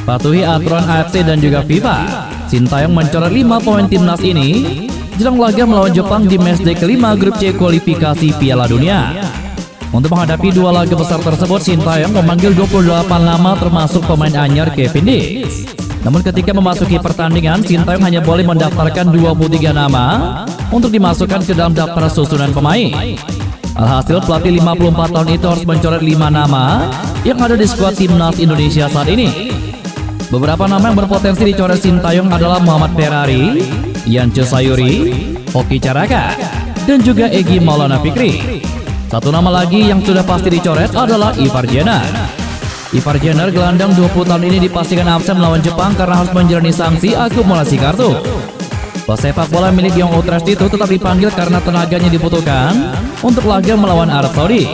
Patuhi aturan AFC dan juga FIFA, Sintayong mencoret 5 poin timnas ini jelang laga melawan Jepang di matchday kelima grup C kualifikasi Piala Dunia. Untuk menghadapi dua laga besar tersebut, Sintayong memanggil 28 nama termasuk pemain anyar Kevin Dix. Namun ketika memasuki pertandingan, Sintayong hanya boleh mendaftarkan 23 nama untuk dimasukkan ke dalam daftar susunan pemain. Alhasil pelatih 54 tahun itu harus mencoret 5 nama yang ada di skuad timnas Indonesia saat ini. Beberapa nama yang berpotensi dicoret Sintayong adalah Muhammad Ferrari, Yance Sayuri, Hoki Caraka, dan juga Egy Maulana Fikri. Satu nama lagi yang sudah pasti dicoret adalah Ivar Jenner. Ivar Jenner, gelandang 20 tahun ini dipastikan absen melawan Jepang karena harus menjalani sanksi akumulasi kartu. Pesepak bola milik Young Utrecht itu tetap dipanggil karena tenaganya dibutuhkan untuk laga melawan Arab Saudi.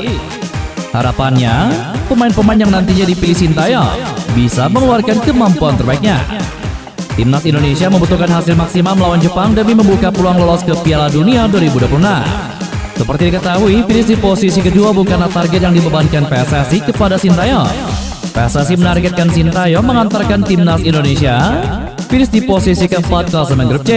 Harapannya, pemain-pemain yang nantinya dipilih Sintayong bisa mengeluarkan kemampuan terbaiknya. Timnas Indonesia membutuhkan hasil maksimal melawan Jepang demi membuka peluang lolos ke Piala Dunia 2026. Seperti diketahui, finish di posisi kedua bukanlah target yang dibebankan PSSI kepada Sintayong. PSSI menargetkan Sintayong mengantarkan timnas Indonesia finish di posisi keempat klasemen grup C.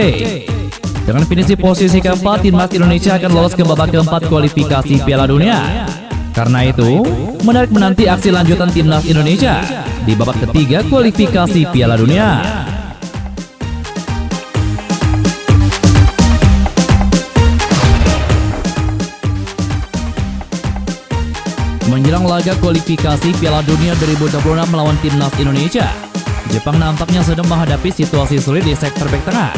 Dengan finish di posisi keempat, timnas Indonesia akan lolos ke babak keempat kualifikasi Piala Dunia. Karena itu, menarik menanti aksi lanjutan timnas Indonesia di babak ketiga kualifikasi Piala Dunia. Menjelang laga kualifikasi Piala Dunia 2026 melawan timnas Indonesia, Jepang nampaknya sedang menghadapi situasi sulit di sektor bek tengah.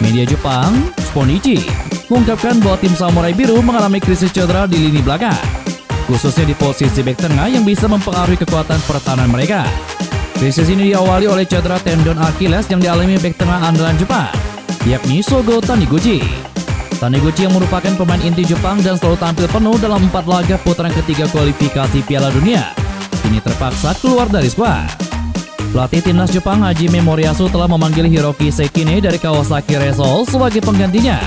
Media Jepang, Sponichi, mengungkapkan bahwa tim Samurai Biru mengalami krisis cedera di lini belakang, khususnya di posisi bek tengah yang bisa mempengaruhi kekuatan pertahanan mereka. Krisis ini diawali oleh cedera tendon Achilles yang dialami bek tengah andalan Jepang, yakni Shogo Taniguchi. Taniguchi yang merupakan pemain inti Jepang dan selalu tampil penuh dalam 4 laga putaran ketiga kualifikasi Piala Dunia, kini terpaksa keluar dari skuad. Pelatih timnas Jepang Hajime Moriyasu telah memanggil Hiroki Sekine dari Kawasaki Reysol sebagai penggantinya.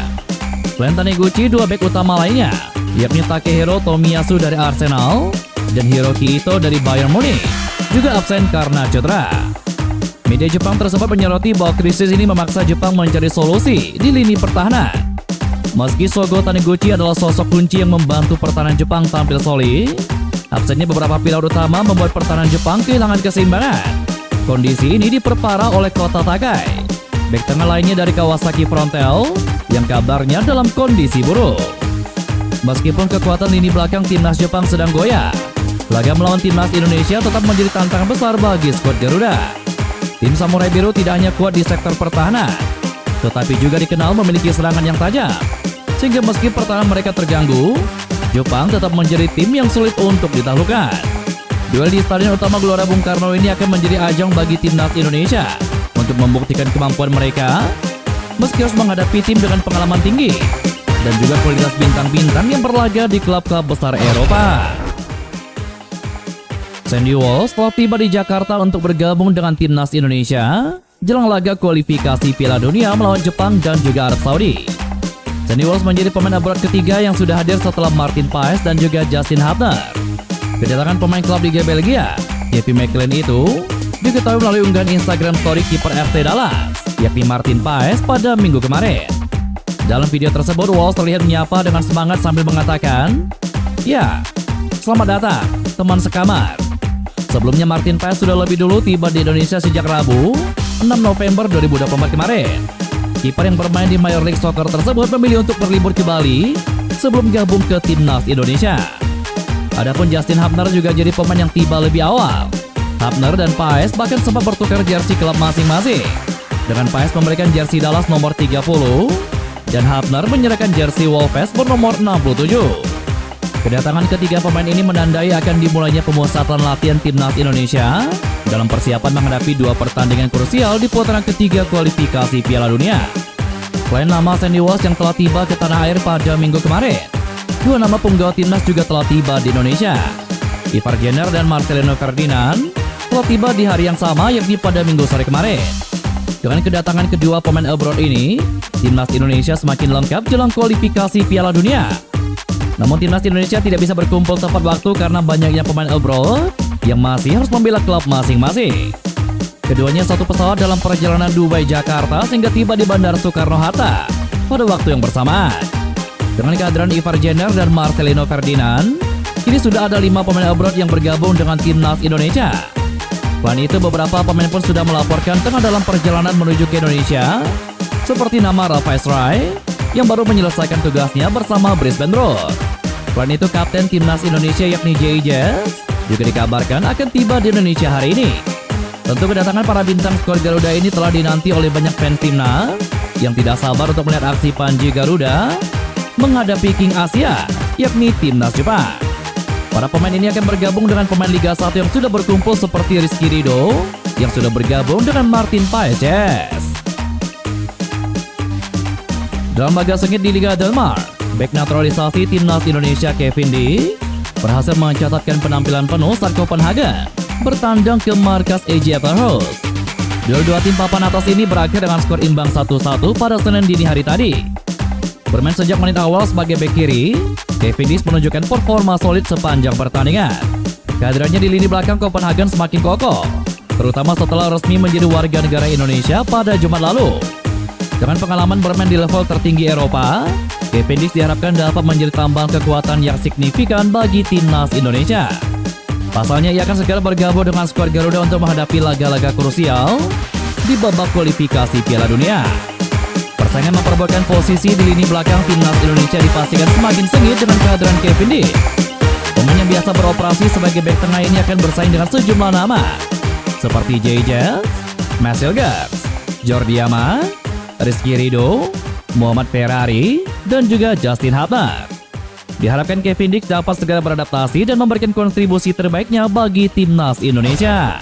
Selain Taniguchi, 2 bek utama lainnya, yakni Takehiro Tomiyasu dari Arsenal dan Hiroki Ito dari Bayern Munich, juga absen karena cedera. Media Jepang tersebut menyoroti bahwa krisis ini memaksa Jepang mencari solusi di lini pertahanan. Meski Shogo Taniguchi adalah sosok kunci yang membantu pertahanan Jepang tampil solid, absennya beberapa pilar utama membuat pertahanan Jepang kehilangan keseimbangan. Kondisi ini diperparah oleh Kota Takai, bek tengah lainnya dari Kawasaki Frontale, yang kabarnya dalam kondisi buruk. Meskipun kekuatan lini belakang timnas Jepang sedang goyah, laga melawan timnas Indonesia tetap menjadi tantangan besar bagi skuad Garuda. Tim Samurai Biru tidak hanya kuat di sektor pertahanan, tetapi juga dikenal memiliki serangan yang tajam. Sehingga meski pertahanan mereka terganggu, Jepang tetap menjadi tim yang sulit untuk ditaklukkan. Duel di Stadion Utama Gelora Bung Karno ini akan menjadi ajang bagi timnas Indonesia untuk membuktikan kemampuan mereka, meski harus menghadapi tim dengan pengalaman tinggi dan juga kualitas bintang-bintang yang berlaga di klub-klub besar Eropa. Sandy Walsh telah tiba di Jakarta untuk bergabung dengan timnas Indonesia jelang laga kualifikasi Piala Dunia melawan Jepang dan juga Arab Saudi. Sandy Walsh menjadi pemain abroad ketiga yang sudah hadir setelah Martin Paes dan juga Justin Hubner. Kedatangan pemain klub Liga Belgia, Kevin McLean itu diketahui melalui unggahan Instagram story kiper FC Dallas, yakni Martin Paes pada minggu kemarin. Dalam video tersebut, Walsh terlihat menyapa dengan semangat sambil mengatakan, "Ya, selamat datang, teman sekamar." Sebelumnya Martin Paes sudah lebih dulu tiba di Indonesia sejak Rabu, 6 November 2024 kemarin. Kiper yang bermain di Major League Soccer tersebut memilih untuk berlibur ke Bali sebelum gabung ke timnas Indonesia. Adapun Justin Hubner juga jadi pemain yang tiba lebih awal. Hubner dan Paes bahkan sempat bertukar jersey klub masing-masing, dengan Paes memberikan jersey Dallas nomor 30 dan Hubner menyerahkan jersey Wolves bernomor 67. Kedatangan ketiga pemain ini menandai akan dimulainya pemusatan latihan timnas Indonesia dalam persiapan menghadapi 2 pertandingan krusial di putaran ketiga kualifikasi Piala Dunia. Selain nama Sandy Walsh yang telah tiba ke tanah air pada minggu kemarin, 2 nama punggawa timnas juga telah tiba di Indonesia. Ivar Jenner dan Marcelino Ferdinand telah tiba di hari yang sama, yakni pada minggu sore kemarin. Dengan kedatangan kedua pemain abroad ini, timnas Indonesia semakin lengkap jelang kualifikasi Piala Dunia. Namun timnas Indonesia tidak bisa berkumpul tepat waktu karena banyaknya pemain abroad yang masih harus membela klub masing-masing. Keduanya satu pesawat dalam perjalanan Dubai-Jakarta sehingga tiba di Bandara Soekarno-Hatta pada waktu yang bersamaan. Dengan kehadiran Ivar Jenner dan Marcelino Ferdinand, kini sudah ada 5 pemain abroad yang bergabung dengan timnas Indonesia. Selain itu, beberapa pemain pun sudah melaporkan tengah dalam perjalanan menuju ke Indonesia, seperti nama Rafael Rai yang baru menyelesaikan tugasnya bersama Brisbane Roar. Selain itu, kapten timnas Indonesia yakni JJ juga dikabarkan akan tiba di Indonesia hari ini. Tentu kedatangan para bintang skor Garuda ini telah dinanti oleh banyak fans timnas yang tidak sabar untuk melihat aksi Panji Garuda menghadapi King Asia, yakni timnas Jepang. Para pemain ini akan bergabung dengan pemain Liga 1 yang sudah berkumpul seperti Rizky Ridho yang sudah bergabung dengan Martin Paes. Dalam laga sengit di Liga Denmark, bek naturalisasi timnas Indonesia Kevin Dijk berhasil mencatatkan penampilan penuh saat Copenhagen bertandang ke markas AJ Everhus. Duel dua tim papan atas ini berakhir dengan skor imbang 1-1 pada Senin dini hari tadi. Bermain sejak menit awal sebagai bek kiri, Kevin Dijk menunjukkan performa solid sepanjang pertandingan. Kehadirannya di lini belakang Copenhagen semakin kokoh, terutama setelah resmi menjadi warga negara Indonesia pada Jumat lalu. Dengan pengalaman bermain di level tertinggi Eropa, Kevin Dijk diharapkan dapat menjadi tambahan kekuatan yang signifikan bagi timnas Indonesia. Pasalnya ia akan segera bergabung dengan skuad Garuda untuk menghadapi laga-laga krusial di babak kualifikasi Piala Dunia. Persaingan memperebutkan posisi di lini belakang timnas Indonesia dipastikan semakin sengit dengan kehadiran Kevin Dijk. Pemain yang biasa beroperasi sebagai bek tengah ini akan bersaing dengan sejumlah nama seperti JJ, Marcel Garz, Jordi Amat, Rizky Ridho, Muhammad Ferrari, dan juga Justin Hubner. Diharapkan Kevin Dijk dapat segera beradaptasi dan memberikan kontribusi terbaiknya bagi timnas Indonesia.